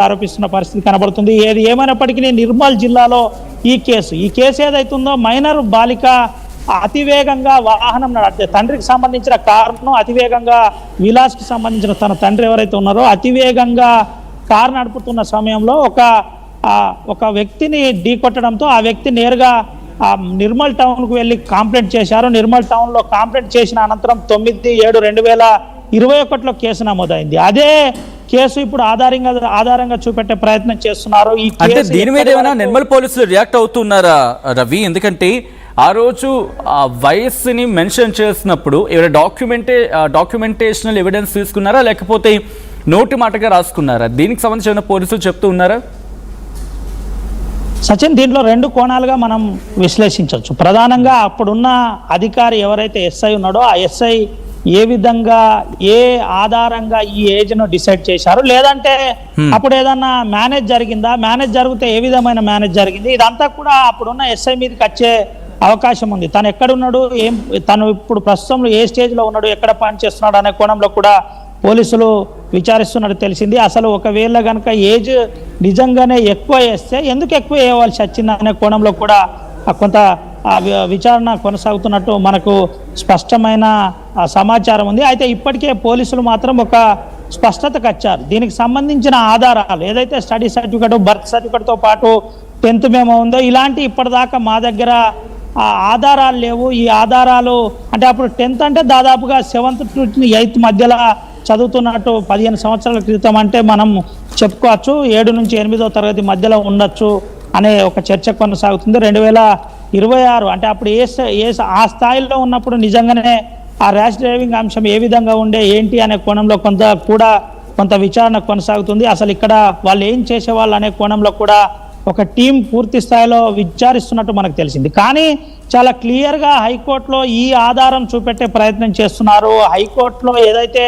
ఆరోపిస్తున్న పరిస్థితి కనబడుతుంది. ఏది ఏమైనప్పటికీ నిర్మల్ జిల్లాలో ఈ కేసు ఏదైతుందో మైనర్ బాలిక అతివేగంగా వాహనం తండ్రికి సంబంధించిన కారును అతివేగంగా విలాస్కి సంబంధించిన తన తండ్రి ఎవరైతే ఉన్నారో అతివేగంగా కారు నడుపుతున్న సమయంలో ఒక వ్యక్తిని ఢీకొట్టడంతో ఆ వ్యక్తి నేరుగా నిర్మల్ టౌన్కు వెళ్ళి కంప్లైంట్ చేశారు. నిర్మల్ టౌన్లో కంప్లైంట్ చేసిన అనంతరం 9/7/2021లో కేసు నమోదైంది. అదే కేసు ఇప్పుడు ఆధారంగా చూపెట్టే ప్రయత్నం చేస్తున్నారు. ఈ అంటే దీని మీద ఏమైనా నిర్మల్ పోలీసులు రియాక్ట్ అవుతున్నారా రవి? ఎందుకంటే ఆ రోజు వయస్సుని మెన్షన్ చేసినప్పుడు ఏమైనా డాక్యుమెంటేషనల్ ఎవిడెన్స్ తీసుకున్నారా లేకపోతే నోటి మాటగా రాసుకున్నారా? దీనికి సంబంధించిన పోలీసులు చెప్తూ ఉన్నారా? సచిన్, దీంట్లో 2 కోణాలుగా మనం విశ్లేషించవచ్చు. ప్రధానంగా అప్పుడున్న అధికారి ఎవరైతే ఎస్ఐ ఉన్నాడో ఆ ఎస్ఐ ఏ విధంగా ఏ ఆధారంగా ఈ ఏజ్ను డిసైడ్ చేశారు, లేదంటే అప్పుడు ఏదన్నా మేనేజ్ జరిగిందా, మేనేజ్ జరిగితే ఏ విధమైన మేనేజ్ జరిగింది, ఇదంతా కూడా అప్పుడున్న ఎస్ఐ మీదకి వచ్చే అవకాశం ఉంది. తను ఎక్కడున్నాడు, తను ఇప్పుడు ప్రస్తుతంలో ఏ స్టేజ్లో ఉన్నాడు, ఎక్కడ పనిచేస్తున్నాడు అనే కోణంలో కూడా పోలీసులు విచారిస్తున్నట్టు తెలిసింది. అసలు ఒకవేళ కనుక ఏజ్ నిజంగానే ఎక్కువ వేస్తే ఎందుకు ఎక్కువ వేయవలసి వచ్చింది అనే కోణంలో కూడా కొంత విచారణ కొనసాగుతున్నట్టు మనకు స్పష్టమైన సమాచారం ఉంది. అయితే ఇప్పటికే పోలీసులు మాత్రం ఒక స్పష్టతకు వచ్చారు. దీనికి సంబంధించిన ఆధారాలు ఏదైతే స్టడీ సర్టిఫికేట్, బర్త్ సర్టిఫికేట్తో పాటు 10th మెమో ఉందో ఇలాంటి ఇప్పటిదాకా మా దగ్గర ఆధారాలు లేవు. ఈ ఆధారాలు అంటే అప్పుడు 10th అంటే దాదాపుగా 7th to 8th మధ్యలో చదువుతున్నట్టు 15 సంవత్సరాల క్రితం అంటే మనం చెప్పుకోవచ్చు 7 నుంచి 8వ తరగతి మధ్యలో ఉండొచ్చు అనే ఒక చర్చ కొనసాగుతుంది. 2026 అంటే అప్పుడు ఆ స్థాయిలో ఉన్నప్పుడు నిజంగానే ఆ ర్యాష్ డ్రైవింగ్ అంశం ఏ విధంగా ఉండే ఏంటి అనే కోణంలో కొంత విచారణ కొనసాగుతుంది. అసలు ఇక్కడ వాళ్ళు ఏం చేసేవాళ్ళు అనే కోణంలో కూడా ఒక టీం పూర్తి స్థాయిలో విచారిస్తున్నట్టు మనకు తెలిసింది. కానీ చాలా క్లియర్గా హైకోర్టులో ఈ ఆధారం చూపెట్టే ప్రయత్నం చేస్తున్నారు. హైకోర్టులో ఏదైతే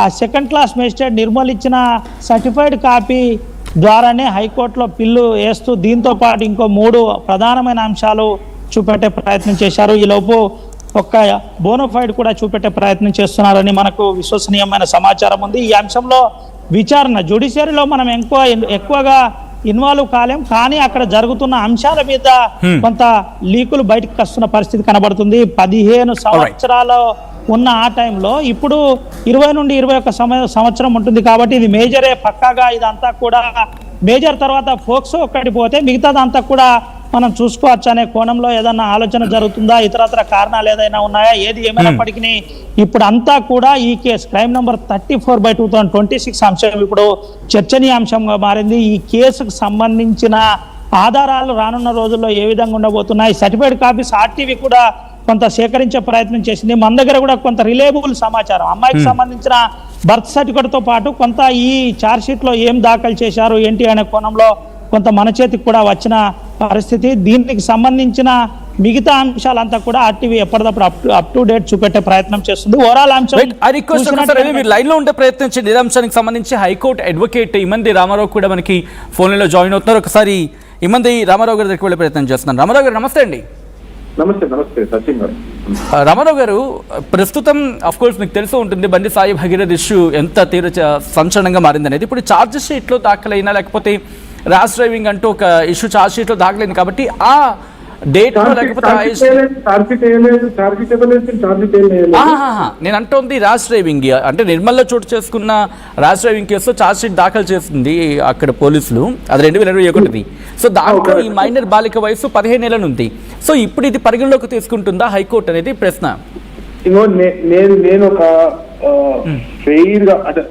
ఆ 2nd క్లాస్ మేజిస్ట్రేట్ నిర్మల్ ఇచ్చిన సర్టిఫైడ్ కాపీ ద్వారానే హైకోర్టులో పిల్లు వేస్తూ దీంతో పాటు ఇంకో 3 ప్రధానమైన అంశాలు చూపెట్టే ప్రయత్నం చేశారు. ఈలోపు ఒక బోనోఫైడ్ కూడా చూపెట్టే ప్రయత్నం చేస్తున్నారని మనకు విశ్వసనీయమైన సమాచారం ఉంది. ఈ అంశంలో విచారణ జ్యుడిషియరీలో మనం ఎక్కువగా ఇన్వాల్వ్ కాలేం, కానీ అక్కడ జరుగుతున్న అంశాల మీద కొంత లీకులు బయటకు వస్తున్న పరిస్థితి కనబడుతుంది. 15 సంవత్సరాలు ఉన్న ఆ టైంలో ఇప్పుడు 20 నుండి 21 సంవత్సరం ఉంటుంది కాబట్టి ఇది మేజరే పక్కాగా. ఇదంతా కూడా మేజర్ తర్వాత ఫోక్సో ఒక్కటి పోతే మిగతాదంతా కూడా మనం చూసుకోవచ్చు అనే కోణంలో ఏదన్నా ఆలోచన జరుగుతుందా, ఇతరత్ర కారణాలు ఏదైనా ఉన్నాయా, ఏది ఏమైనప్పటికీ ఇప్పుడు అంతా కూడా ఈ కేసు క్రైమ్ నెంబర్ 34/2026 అంశం ఇప్పుడు చర్చనీయాంశంగా మారింది. ఈ కేసుకు సంబంధించిన ఆధారాలు రానున్న రోజుల్లో ఏ విధంగా ఉండబోతున్నాయి, సర్టిఫైడ్ కాపీస్ ఆర్టీవీ కూడా కొంత సేకరించే ప్రయత్నం చేసింది. మన దగ్గర కూడా కొంత రిలేబుల్ సమాచారం అమ్మాయికి సంబంధించిన బర్త్ సర్టిఫికేట్తో పాటు కొంత ఈ ఛార్జ్షీట్లో ఏం దాఖలు చేశారు ఏంటి అనే కోణంలో కొంత మన చేతికి కూడా వచ్చిన పరిస్థితి. దీనికి సంబంధించిన మిగతా అంశాలంతా కూడా ఆర్టీవీ ఎప్పటికప్పుడు అప్ టు డేట్ చూపెట్టే ప్రయత్నం చేస్తుంది. ఓవరాల్ అంశం లైన్ లో ఉండే ప్రయత్నించండి. ఇదే అంశానికి సంబంధించి హైకోర్టు అడ్వకేట్ ఇమంది రామారావు కూడా మనకి ఫోన్లో జాయిన్ అవుతున్నారు. ఒకసారి ఇమంది రామారావు గారి దగ్గరికి వెళ్ళే ప్రయత్నం చేస్తున్నాను. రామారావు గారు నమస్తే అండి. నమస్తే సచిన్ గారు. రామారావు గారు, ప్రస్తుతం అఫ్ కోర్స్ మీకు తెలిసి ఉంటుంది బండి సాయి భగీరథ్ ఇష్యూ ఎంత తీవ్ర సంచలనంగా మారిందనేది. ఇప్పుడు ఛార్జ్ షీట్లో దాఖలైనా లేకపోతే ర్యాష్ డ్రైవింగ్ అంటూ ఒక ఇష్యూ ఛార్జ్ షీట్లో దాఖలైంది కాబట్టి ఆ డేట్ నేను అంటోంది ర్యాష్ డ్రైవింగ్ అంటే నిర్మల్లో చోటు చేసుకున్న ర్యాష్ డ్రైవింగ్ కేసులో ఛార్జ్ షీట్ దాఖలు చేసింది అక్కడ పోలీసులు. అది 2021. సో దాంట్లో ఈ మైనర్ బాలిక వయసు 15 ఏళ్ళ ఉంది. సో ఇప్పుడు ఇది పరిగణలోకి తీసుకుంటుందా హైకోర్టు అనేది ప్రశ్న. నేను ఒక ఫెయిర్ గా అంటే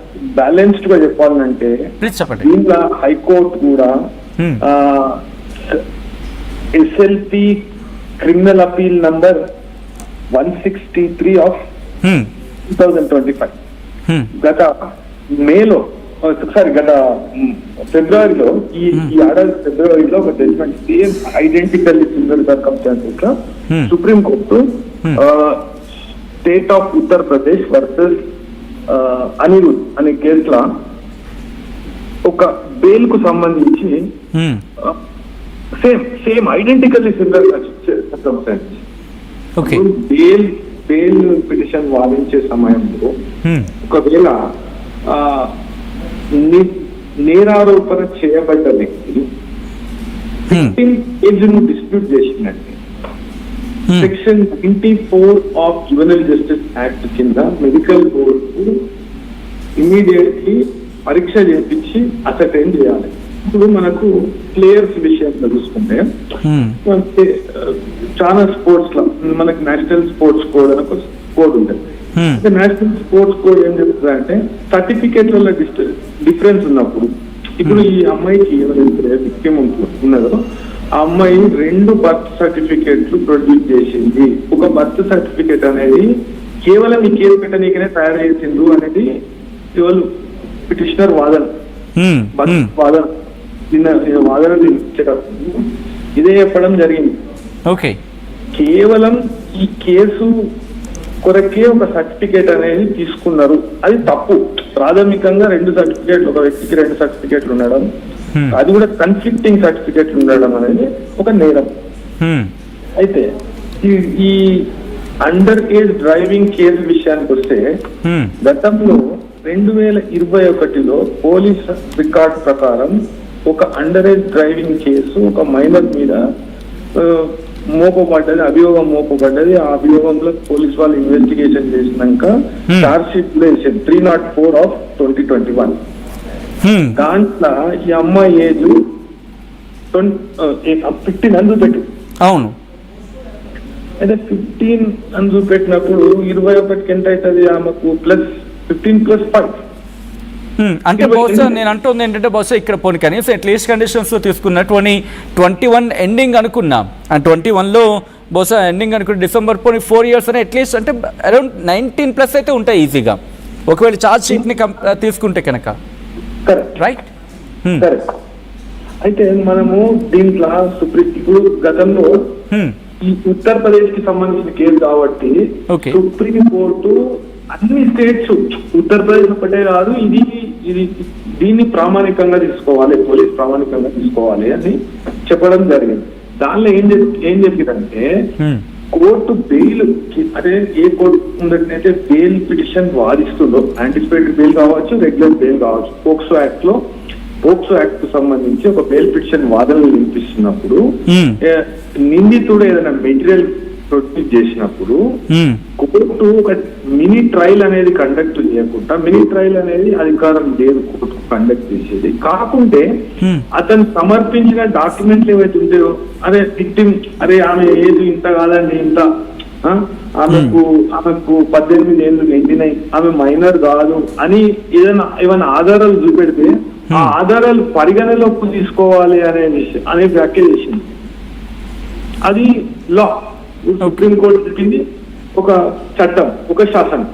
బ్యాలెన్స్డ్ గా చెప్పాలంటే దీంట్లో హైకోర్టు కూడా SLP criminal appeal number 163 of 2025 గత ఫిబ్రవరిలో ఈ ఏడాది ఫిబ్రవరిలో ఒక judgement same identical similar circumstances లో supreme court state of Uttar Pradesh versus Anirudh అనే కేసులో ఒక బెయిల్ కు సంబంధించి same identically similar circumstances bail petition వాదించే సమయంలో ఒకవేళ నేరారోపణ చేయబడ్డ వ్యక్తి ఏజ్ ను డిస్ప్యూట్ చేసినట్టు section 94 of juvenile justice act కింద మెడికల్ బోర్డు ఇమీడియట్లీ పరీక్ష చేయించి అసర్టైన్ చేయాలి. ఇప్పుడు మనకు ప్లేయర్స్ విషయంలో చూసుకుంటే చాలా స్పోర్ట్స్ లో మనకు నేషనల్ స్పోర్ట్స్ కోడ్ అని ఒక కోడ్ ఉంటుంది. నేషనల్ స్పోర్ట్స్ కోడ్ ఏం చెప్తుంది అంటే సర్టిఫికేట్లలో డిఫరెన్స్ ఉన్నప్పుడు, ఇప్పుడు ఈ అమ్మాయికి ఎవరైతే విక్టిమ్ ఉన్నదో ఆ అమ్మాయి 2 బర్త్ సర్టిఫికేట్లు ప్రొడ్యూస్ చేసింది. ఒక బర్త్ సర్టిఫికేట్ అనేది కేవలం ఈ కేసు పెట్టనీకనే తయారు చేసిండు అనేది ఎవరు పిటిషనర్ వాదన. వాదన వాదన ఇదే చెప్పడం జరిగింది. ఓకే, కేవలం ఈ కేసు కొరకే ఒక సర్టిఫికేట్ అనేది తీసుకున్నారు, అది తప్పు. ప్రాథమికంగా 2 సర్టిఫికేట్లు, ఒక వ్యక్తికి 2 సర్టిఫికేట్లు ఉండడం, అది కూడా కన్ఫ్లిక్టింగ్ సర్టిఫికేట్లు ఉండడం అనేది ఒక నేరం. అయితే ఈ అండర్ ఏజ్ డ్రైవింగ్ కేసు విషయానికి వస్తే గతంలో 2021లో పోలీస్ రికార్డ్ ప్రకారం ఒక అండర్ ఏజ్ డ్రైవింగ్ కేసు ఒక మైనర్ మీద అభియోగం మోపబడ్డది. ఆ అభియోగంలో పోలీస్ వాళ్ళు ఇన్వెస్టిగేషన్ చేసినాక చార్జ్ షీట్ లో వేసారు 304 ఆఫ్ 2021. దాంట్లో ఈ అమ్మాయి ఏజ్ 15 అని చూపెట్టి, అవును, అయితే 15 అని చూపెట్టినప్పుడు 21కి ఎంత అవుతుంది ఆమెకు? ప్లస్ 15+5. అంటే బహుశా నేను అంటుంది ఏంటంటే బహుశా ఇక్కడ పోనీ కనీసం అట్లీస్ట్ కండిషన్స్ తీసుకున్నటువంటి 21 ఎండింగ్ అనుకున్నాం, అండ్ 21లో బహుశా ఎండింగ్ అనుకుంటే డిసెంబర్ పోనీ 4 years అని అట్లీస్ట్ అంటే అరౌండ్ 19+ అయితే ఉంటాయి ఈజీగా, ఒకవేళ ఛార్జ్ షీట్ని తీసుకుంటే కనుక. Right, correct. అయితే మనము దీంట్లో ఇప్పుడు గతంలో ఈ ఉత్తరప్రదేశ్ కి సంబంధించిన కేసు కాబట్టి సుప్రీం కోర్టు అన్ని స్టేట్స్, ఉత్తరప్రదేశ్ ఒకటే కాదు, దీన్ని ప్రామాణికంగా తీసుకోవాలి, పోలీస్ ప్రామాణికంగా తీసుకోవాలి అని చెప్పడం జరిగింది. దానిలో ఏం చెప్పిందంటే కోర్టు బెయిల్, అదే ఏ కోర్టు ఉన్నట్టయితే బెయిల్ పిటిషన్ వాదిస్తుందో, యాంటిసిపేటరీ బెయిల్ కావచ్చు, రెగ్యులర్ బెయిల్ కావచ్చు, పోక్సో యాక్ట్ కు సంబంధించి ఒక బెయిల్ పిటిషన్ వాదనలు వినిపిస్తున్నప్పుడు నిందితుడు ఏదైనా మెటీరియల్ ప్రొడ్యూస్ చేసినప్పుడు కోర్టు ఒక మినీ ట్రయల్ అనేది కండక్ట్ చేయకుండా, మినీ ట్రయల్ అనేది అధికారం లేదు కోర్టు కండక్ట్ చేసేది, కాకుంటే అతను సమర్పించిన డాక్యుమెంట్లు ఏవైతే ఉంటాయో, అదే విక్టిమ్, అరే ఆమె ఏజ్ ఇంత కాదండి, ఇంత ఆమెకు 18 ఏళ్ళు నిండినాయి, ఆమె మైనర్ కాదు అని ఏమైనా ఆధారాలు చూపెడితే ఆ ఆధారాలు పరిగణలోకి తీసుకోవాలి అనే వ్యాఖ్య చేసింది. అది లా, సుప్రీంకోర్టు చెప్పింది ఒక చట్టం, ఒక శాసనం.